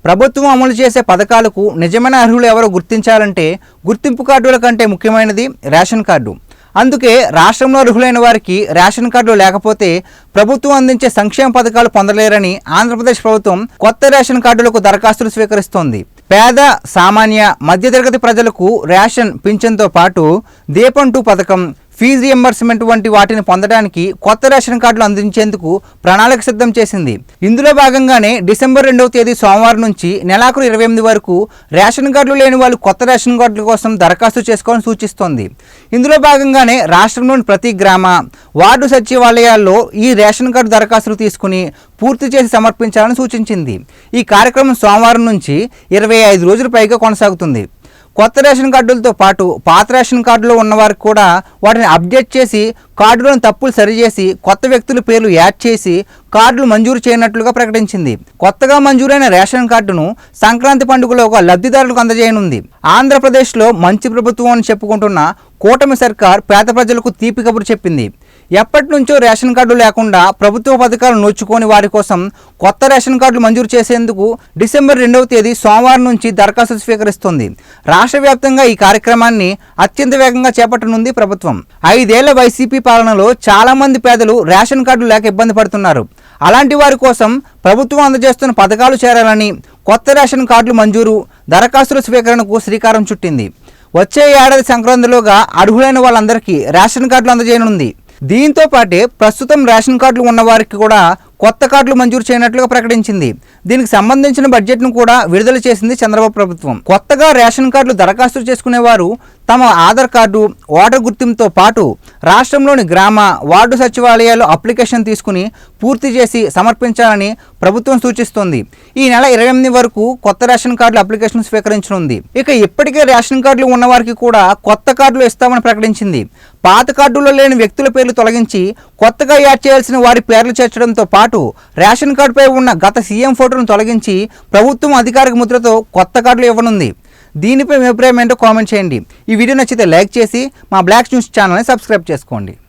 ప్రభుత్వం అమలు చేసే పథకాలకు నిజమైన అర్హులు ఎవరో గుర్తించాలంటే గుర్తింపు కార్డుల కంటే ముఖ్యమైనది రేషన్ కార్డు. అందుకే రాష్ట్రంలో అర్హులైన వారికి రేషన్ కార్డులు లేకపోతే ప్రభుత్వం అందించే సంక్షేమ పథకాలు పొందలేరని ఆంధ్రప్రదేశ్ ప్రభుత్వం కొత్త రేషన్ కార్డులకు దరఖాస్తులు స్వీకరిస్తోంది. పేద, సామాన్య, మధ్యతరగతి ప్రజలకు రేషన్ పింఛన్తో పాటు దీపం 2 పథకం, ఫీజు రియంబర్స్మెంట్ వంటి వాటిని పొందడానికి కొత్త రేషన్ కార్డులు అందించేందుకు ప్రణాళిక సిద్ధం చేసింది. ఇందులో భాగంగానే డిసెంబర్ 2వ తేదీ సోమవారం నుంచి నెలాఖరు 28 వరకు రేషన్ కార్డులు లేని వాళ్ళు కొత్త రేషన్ కార్డుల కోసం దరఖాస్తు చేసుకోవాలని సూచిస్తోంది. ఇందులో భాగంగానే రాష్ట్రంలోని ప్రతి గ్రామ, వార్డు సచివాలయాల్లో ఈ రేషన్ కార్డు దరఖాస్తులు తీసుకుని పూర్తి చేసి సమర్పించాలని సూచించింది. ఈ కార్యక్రమం సోమవారం నుంచి 25 రోజుల పైగా కొనసాగుతుంది. కొత్త రేషన్ కార్డులతో పాటు పాత రేషన్ కార్డులో ఉన్నవారికి కూడా వాటిని అప్డేట్ చేసి కార్డులోని తప్పులు సరిచేసి కొత్త వ్యక్తుల పేర్లు యాడ్ చేసి కార్డులు మంజూరు చేయనట్లుగా ప్రకటించింది. కొత్తగా మంజూరైన రేషన్ కార్డును సంక్రాంతి పండుగలోగా లబ్ధిదారులకు అందజేయనుంది. ఆంధ్రప్రదేశ్లో మంచి ప్రభుత్వం అని చెప్పుకుంటున్న కూటమి సర్కార్ పేద ప్రజలకు తీపి కబురు చెప్పింది. ఎప్పటి నుంచో రేషన్ కార్డు లేకుండా ప్రభుత్వ పథకాలు నోచుకోని వారి కోసం కొత్త రేషన్ కార్డులు మంజూరు చేసేందుకు డిసెంబర్ 2వ తేదీ సోమవారం నుంచి దరఖాస్తులు స్వీకరిస్తుంది. రాష్ట్ర వ్యాప్తంగా ఈ కార్యక్రమాన్ని అత్యంత వేగంగా చేపట్టనుంది ప్రభుత్వం. 5 ఏళ్ల వైసీపీ పాలనలో చాలా మంది పేదలు రేషన్ కార్డులు లేక ఇబ్బంది పడుతున్నారు. అలాంటి వారి కోసం ప్రభుత్వం అందజేస్తున్న పథకాలు చేరాలని కొత్త రేషన్ కార్డులు మంజూరు, దరఖాస్తుల స్వీకరణకు శ్రీకారం చుట్టింది. వచ్చే ఏడాది సంక్రాంతిలోగా అర్హులైన వాళ్ళందరికీ రేషన్ కార్డులు అందజేయనుంది. దీంతో పాటే ప్రస్తుతం రేషన్ కార్డులు ఉన్న వారికి కూడా కొత్త కార్డులు మంజూరు చేయనట్లుగా ప్రకటించింది. దీనికి సంబంధించిన బడ్జెట్ను కూడా విడుదల చేసింది చంద్రబాబు ప్రభుత్వం. కొత్తగా రేషన్ కార్డులు దరఖాస్తు చేసుకునేవారు తమ ఆధార్ కార్డు, ఓటర్ గుర్తింపుతో పాటు రాష్ట్రంలోని గ్రామ, వార్డు సచివాలయాల్లో అప్లికేషన్ తీసుకుని పూర్తి చేసి సమర్పించాలని ప్రభుత్వం సూచిస్తోంది. ఈ నెల 28 వరకు కొత్త రేషన్ కార్డుల అప్లికేషన్ స్వీకరించనుంది. ఇక ఇప్పటికే రేషన్ కార్డులు ఉన్నవారికి కూడా కొత్త కార్డులు ఇస్తామని ప్రకటించింది. పాత కార్డుల్లో లేని వ్యక్తుల పేర్లు తొలగించి కొత్తగా యాడ్ చేయాల్సిన వారి పేర్లు చేర్చడంతో పాటు రేషన్ కార్డుపై ఉన్న గత సీఎం ఫోటోను తొలగించి ప్రభుత్వం అధికారిక ముద్రతో కొత్త కార్డులు ఇవ్వనుంది. దీనిపై మీ అభిప్రాయం ఏంటో కామెంట్ చేయండి. ఈ వీడియో నచ్చితే లైక్ చేసి మా బ్లాక్ న్యూస్ ఛానల్ని సబ్స్క్రైబ్ చేసుకోండి.